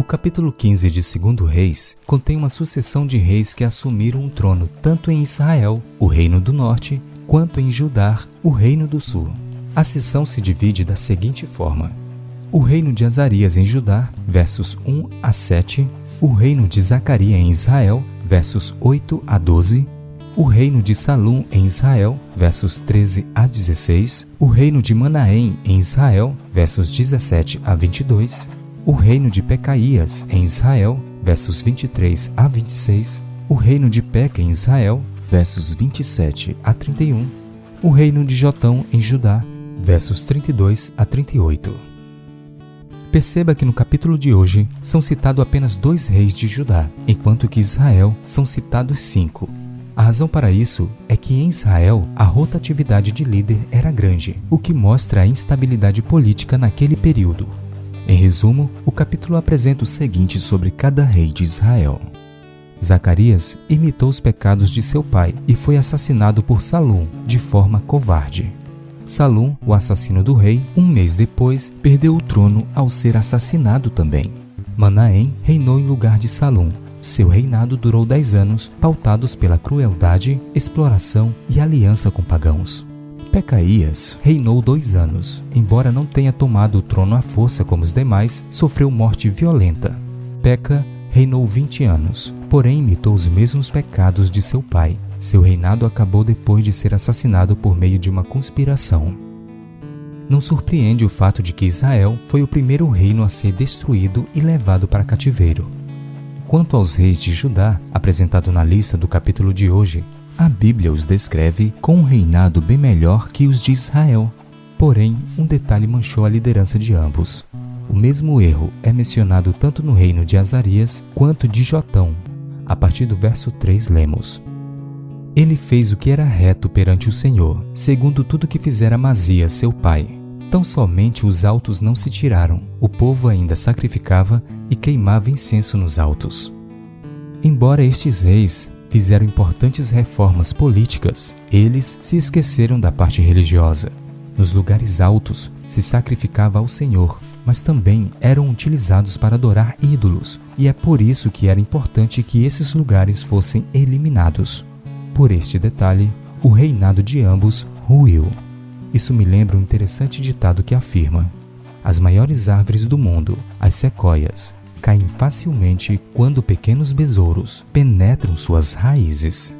O capítulo 15 de 2 Reis contém uma sucessão de reis que assumiram o trono tanto em Israel, o reino do norte, quanto em Judá, o reino do sul. A seção se divide da seguinte forma: o reino de Azarias em Judá, versos 1 a 7, o reino de Zacarias em Israel, versos 8 a 12, o reino de Salum em Israel, versos 13 a 16, o reino de Manaém em Israel, versos 17 a 22, o reino de Pecaías em Israel, versos 23 a 26, o reino de Peca em Israel, versos 27 a 31, o reino de Jotão em Judá, versos 32 a 38. Perceba que no capítulo de hoje são citados apenas 2 reis de Judá, enquanto que Israel são citados 5. A razão para isso é que em Israel a rotatividade de líder era grande, o que mostra a instabilidade política naquele período. Em resumo, o capítulo apresenta o seguinte sobre cada rei de Israel. Zacarias imitou os pecados de seu pai e foi assassinado por Salum de forma covarde. Salum, o assassino do rei, 1 mês depois, perdeu o trono ao ser assassinado também. Manaém reinou em lugar de Salum. Seu reinado durou 10 anos, pautados pela crueldade, exploração e aliança com pagãos. Pecaías reinou 2 anos. Embora não tenha tomado o trono à força como os demais, sofreu morte violenta. Peca reinou 20 anos, porém imitou os mesmos pecados de seu pai. Seu reinado acabou depois de ser assassinado por meio de uma conspiração. Não surpreende o fato de que Israel foi o primeiro reino a ser destruído e levado para cativeiro. Quanto aos reis de Judá, apresentado na lista do capítulo de hoje, a Bíblia os descreve com um reinado bem melhor que os de Israel. Porém, um detalhe manchou a liderança de ambos. O mesmo erro é mencionado tanto no reino de Azarias quanto de Jotão. A partir do verso 3 lemos: Ele fez o que era reto perante o Senhor, segundo tudo que fizera Amazias seu pai. Tão somente os altos não se tiraram, o povo ainda sacrificava e queimava incenso nos altos. Embora estes reis fizeram importantes reformas políticas, eles se esqueceram da parte religiosa. Nos lugares altos se sacrificava ao Senhor, mas também eram utilizados para adorar ídolos, e é por isso que era importante que esses lugares fossem eliminados. Por este detalhe, o reinado de ambos ruiu. Isso me lembra um interessante ditado que afirma: as maiores árvores do mundo, as sequoias, caem facilmente quando pequenos besouros penetram suas raízes.